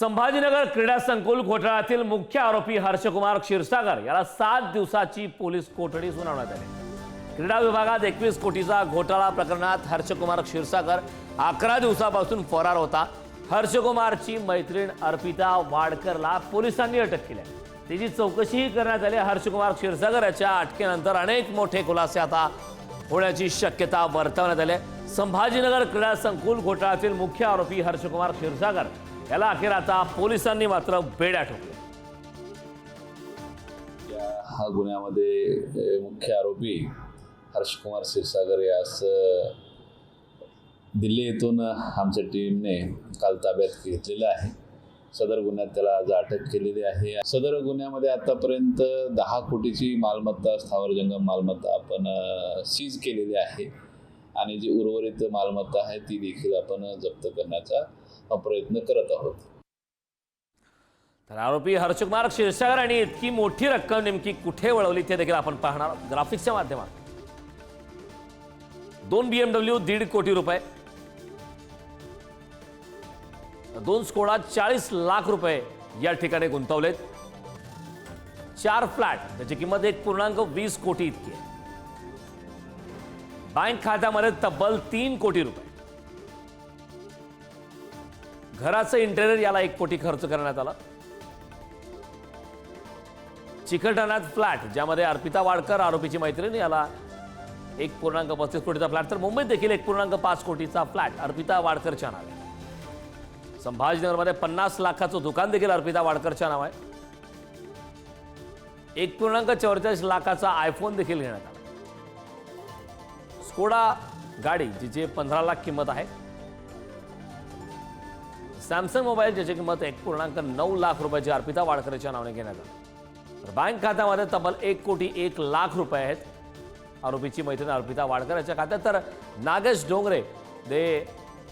संभाजीनगर क्रीडा संकुल घोटाळ्यातील मुख्य आरोपी हर्षकुमार क्षीरसागर याला 7 दिवसाची पोलीस कोठडी सुनावण्यात आली। क्रीडा विभागात 21 कोटीचा घोटाळा प्रकरणात हर्षकुमार क्षीरसागर 11 दिवसापासून फरार होता। हर्षकुमारची मैत्रीण अर्पिता वाडकरला पोलिसांनी अटक केली आहे। तिची चौकशीही करण्यात आली। हर्षकुमार क्षीरसागर याच्या अटकेनंतर अनेक मोठे खुलासे आता होण्याची शक्यता वर्तवण्यात आली आहे। संभाजीनगर क्रीडा संकुल घोटाळ्यातील मुख्य आरोपी हर्षकुमार क्षीरसागर याला अखेर आता पोलिसांनी मात्र बेड्या ठोकल्या। हा गुन्ह्यामध्ये मुख्य आरोपी हर्षकुमार क्षीरसागर यास दिल्ली येथून आमच्या टीमने काल ताब्यात घेतलेलं आहे। सदर गुन्ह्यात त्याला आज अटक केलेली आहे। सदर गुन्ह्यामध्ये आतापर्यंत 10 कोटीची मालमत्ता, स्थावर जंगम मालमत्ता आपण सीज केलेली आहे आणि जी उर्वरित मालमत्ता आहे ती देखील आपण जप्त करण्याचा प्रयत्न करत आहोत। तर आरोपी हर्षकुमार क्षीरसागर आणि इतकी मोठी रक्कम नेमकी कुठे वळवली ते देखील आपण पाहणार ग्राफिक्सच्या माध्यमातून। 2 BMW 1.5 कोटी रुपये, 2 स्कोडा 40 लाख रुपये या ठिकाणी गुंतवलेत। 4 फ्लॅट त्याची किंमत 1.20 कोटी इतकी आहे। बँक खात्यामध्ये तब्बल 3 कोटी रुपये। घराचं इंटेरियर याला 1 कोटी खर्च करण्यात आला। चिकलठाण्यात फ्लॅट ज्यामध्ये अर्पिता वाडकर आरोपीची मैत्रीण याला 1.35 कोटीचा फ्लॅट, तर मुंबईत देखील 1.5 कोटीचा फ्लॅट अर्पिता वाडकरच्या नावे। संभाजीनगरमध्ये 50 लाखाचं दुकान देखील अर्पिता वाडकरच्या नाव आहे। 1.44 लाखाचा आयफोन देखील घेण्यात आला। स्कोडा गाडी जिची 15 लाख किंमत आहे। सॅमसंग मोबाईल ज्याची किंमत 1.9 लाख रुपयाची अर्पिता वाडकरच्या नावाने घेण्यात आली। तर बँक खात्यामध्ये तब्बल 1 कोटी 1 लाख रुपये आहेत आरोपीची मैत्रीण अर्पिता वाडकर याच्या खात्यात। तर नागेश डोंगरे जे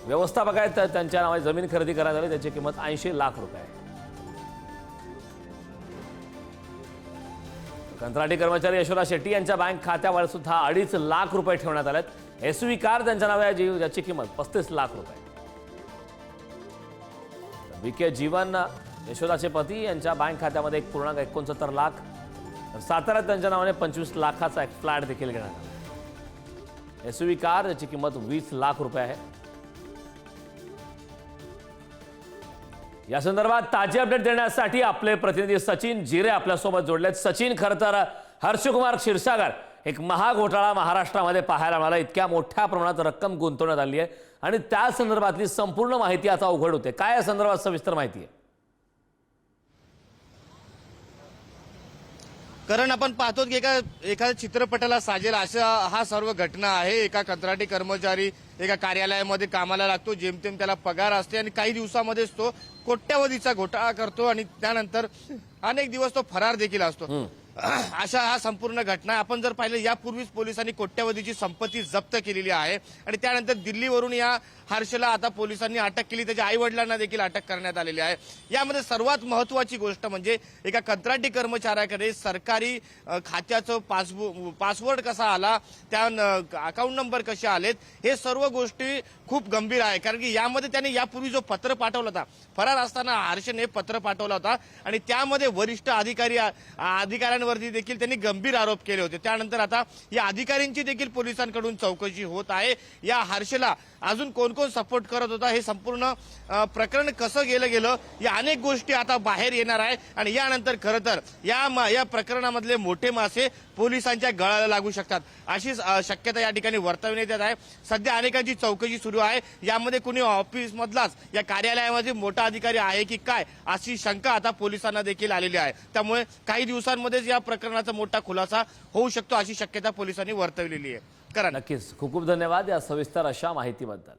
व्यवस्थापक आहेत तर त्यांच्या नावाने जमीन खरेदी करण्यात आली, त्याची किंमत 80 लाख रुपये आहे। कंत्राटी कर्मचारी यशोदा शेट्टी यांच्या बँक खात्यावर सुद्धा 2.5 लाख रुपये ठेवण्यात आलेत। एसयूव्ही कार त्यांच्या नावे आहे ज्याची किंमत 35 लाख रुपये। विके जीवन यशोदाचे पती यांच्या बँक खात्यामध्ये 1.69 लाख, तर साताऱ्यात त्यांच्या नावाने 25 लाखाचा एक फ्लॅट देखील घेण्यात आला। एसयूव्ही कार याची किंमत 20 लाख रुपये आहे। या संदर्भात ताजी अपडेट देण्यासाठी आपले प्रतिनिधी सचिन जिरे आपल्यासोबत जोडलेत। सचिन, खरं तर हर्षकुमार क्षीरसागर एक महाघोटाळा महाराष्ट्रामध्ये पाहायला मिळाला। इतक्या मोठ्या प्रमाणात रक्कम गुंतवण्यात आली आहे आणि त्या संदर्भातली संपूर्ण माहिती आता उघड होते। काय या संदर्भात सविस्तर माहिती आहे? कारण आपण पाहतो की एका चित्रपटाला साजेल अशा हा सर्व घटना आहे। एका कंत्राटी कर्मचारी एका कार्यालयामध्ये कामाला लागतो, जेमतेम त्याला पगार असते आणि काही दिवसामध्येच तो कोट्यावधीचा घोटाळा करतो आणि त्यानंतर अनेक दिवस तो फरार देखील असतो। अशा हा संपूर्ण घटना आपण जर पाहिलं, यापूर्वीच पोलिसांनी कोट्यावधीची संपत्ती जप्त केलेली आहे आणि त्यानंतर दिल्लीवरून या हर्षला आता पोलिसांनी अटक केली। त्याच्या आई वडिलांना देखील अटक करण्यात आलेली आहे। यामध्ये सर्वात महत्वाची गोष्ट म्हणजे एका कंत्राटी कर्मचाऱ्याकडे सरकारी खात्याचं पासवर्ड कसा आला, त्या अकाउंट नंबर कसे आलेत, हे सर्व गोष्टी खूप गंभीर आहे। कारण की यामध्ये त्याने यापूर्वी जो पत्र पाठवला होता, फरार असताना हर्षने पत्र पाठवला होता आणि त्यामध्ये वरिष्ठ अधिकाऱ्यांवरती देखील त्यांनी गंभीर आरोप केले होते। त्यानंतर आता या अधिकाऱ्यांची देखील पोलिसांकडून चौकशी होत आहे। या हर्षला अजून कोण कोण सपोर्ट करत होता, हे संपूर्ण प्रकरण कसं गेलं या अनेक गोष्टी आता बाहेर येणार आहे आणि यानंतर खरं तर या प्रकरणामधले मोठे मासे पोलिसांच्या गळाला लागू शकतात अशी शक्यता या ठिकाणी वर्तवण्यात येत आहे। सध्या अनेकांची चौकशी सुरू आहे। यामध्ये कुणी ऑफिस मधलाच या कार्यालयामध्ये मोठा अधिकारी आहे की काय अशी शंका आता पोलिसांना देखील आलेली आहे। त्यामुळे काही दिवसांमध्येच या प्रकरणाचा मोठा खुलासा होऊ शकतो अशी शक्यता पोलिसांनी वर्तवलेली आहे। करा नक्कीच खूप खूप धन्यवाद या सविस्तर अशा माहितीबद्दल।